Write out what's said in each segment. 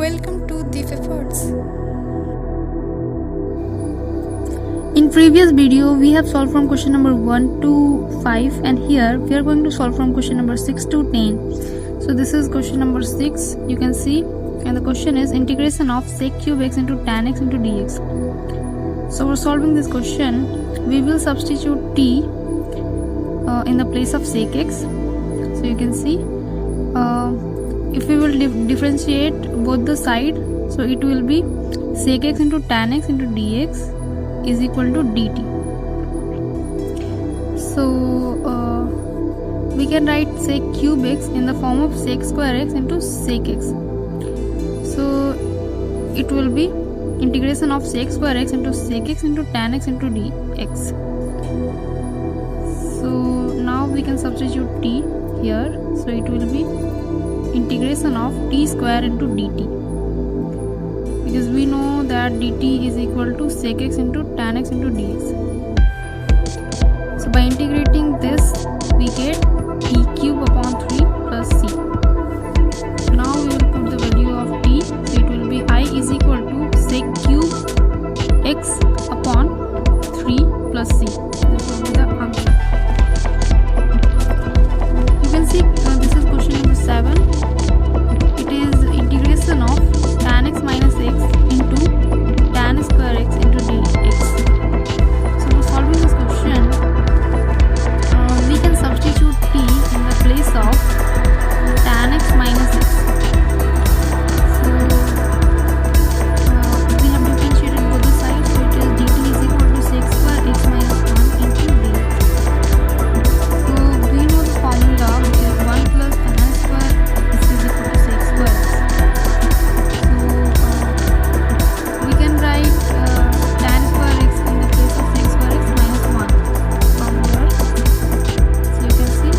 Welcome to Deep Efforts. In previous video we have solved from question number 1 to 5 and here we are going to solve from question number 6 to 10. So this is question number 6, you can see, and the question is integration of sec cube x into tan x into dx. So for solving this question we will substitute t in the place of sec x. So you can see if we will differentiate both the side, so it will be sec x into tan x into dx is equal to dt. So we can write sec cube x in the form of sec square x into sec x. So it will be integration of sec square x into sec x into tan x into dx. So now we can substitute t here, so it will be integration of t square into dt, because we know that dt is equal to sec x into tan x into dx. So by integrating this we get t cube upon 3 plus c. Now we will put the value of t, so it will be I is equal to sec cube x upon 3 plus c. This will be the answer. You can see this is question number 7. It is integration of tan x minus x into tan square x into dx. So for solving this question we can substitute t in the place of tan x minus x. So we have differentiated both the sides, so it is dt is equal to sec square x minus 1 into dx. So we know the formula, which is 1 plus tan square x is equal to sec square x. So we can write tan square x in the place of sec square x minus 1 from here. So you can see.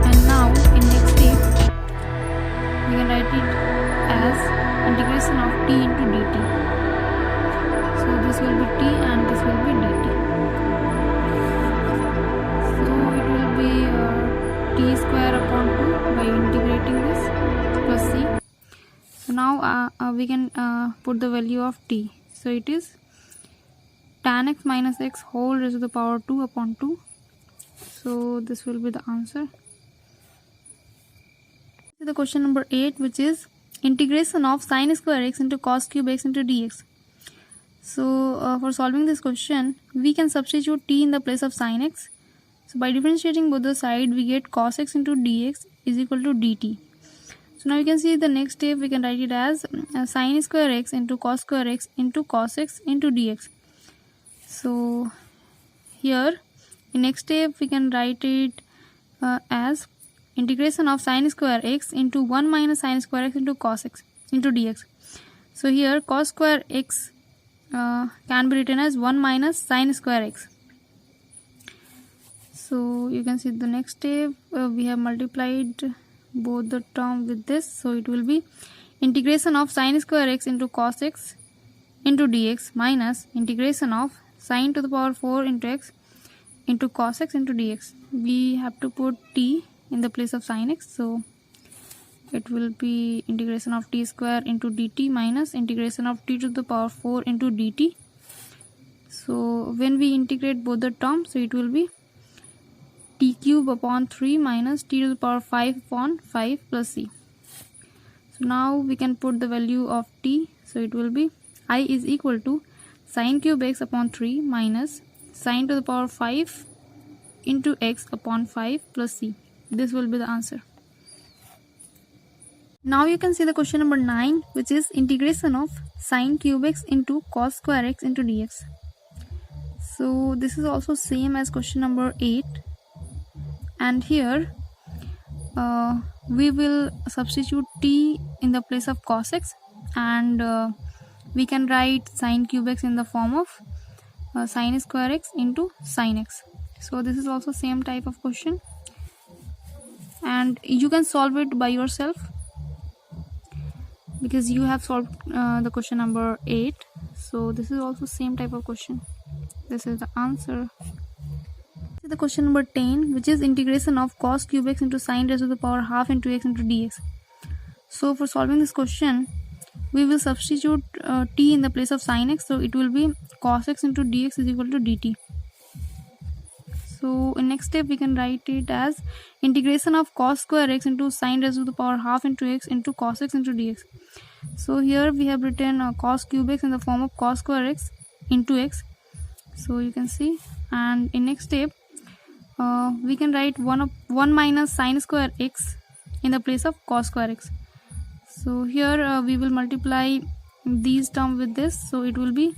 And now in next step we can write it as integration of t into dt. So this will be t and this will be dt. So it will be t square upon 2 by integrating this plus c. So now we can put the value of t. So it is tan x minus x whole raised to the power 2 upon 2. So this will be the answer. The question number 8, which is integration of sin square x into cos cube x into dx. So for solving this question we can substitute t in the place of sin x. So by differentiating both the side we get cos x into dx is equal to dt. So now you can see the next step we can write it as sin square x into cos square x into cos x into dx. So here in next step we can write it as integration of sin square x into 1 minus sin square x into cos x into dx. So here cos square x can be written as 1 minus sin square x. So you can see the next step we have multiplied both the term with this, so it will be integration of sin square x into cos x into dx minus integration of sin to the power 4 into x into cos x into dx. We have to put t in the place of sin x, so it will be integration of t square into dt minus integration of t to the power 4 into dt. So when we integrate both the terms, so it will be t cube upon 3 minus t to the power 5 upon 5 plus c. So now we can put the value of t, so it will be I is equal to sin cube x upon 3 minus sin to the power 5 into x upon 5 plus c. This will be the answer. Now you can see the question number 9, which is integration of sin cube x into cos square x into dx. So this is also same as question number 8, and here we will substitute t in the place of cos x, and we can write sin cube x in the form of sin square x into sin x. So this is also same type of question, and you can solve it by yourself because you have solved the question number 8. So this is also same type of question. This is the answer. The question number 10, which is integration of cos cube x into sin raised to the power half into x into dx. So for solving this question, we will substitute t in the place of sin x. So it will be cos x into dx is equal to dt. So in next step we can write it as integration of cos square x into sin raised to the power half into x into cos x into dx. So here we have written cos cube x in the form of cos square x into x. So you can see, and in next step we can write 1 minus sin square x in the place of cos square x. So here we will multiply these terms with this. So it will be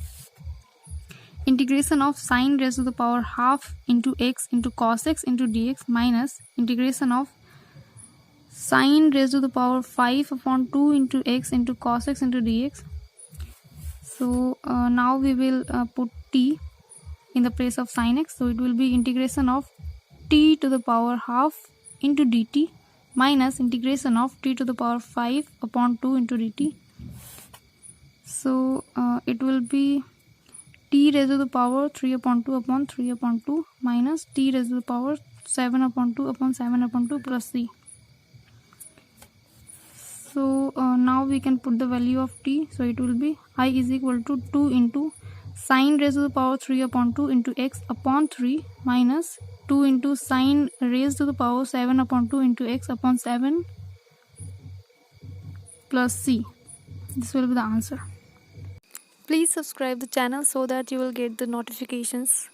integration of sin raised to the power half into x into cos x into dx minus integration of sin raised to the power 5 upon 2 into x into cos x into dx. So now we will put t in the place of sin x. So it will be integration of t to the power half into dt minus integration of t to the power 5 upon 2 into dt. So it will be t raised to the power 3 upon 2 upon 3 upon 2 minus t raised to the power 7 upon 2 upon 7 upon 2 plus c. So now we can put the value of t. So it will be I is equal to 2 into sin raised to the power 3 upon 2 into x upon 3 minus 2 into sin raised to the power 7 upon 2 into x upon 7 plus c. This will be the answer. Please subscribe the channel so that you will get the notifications.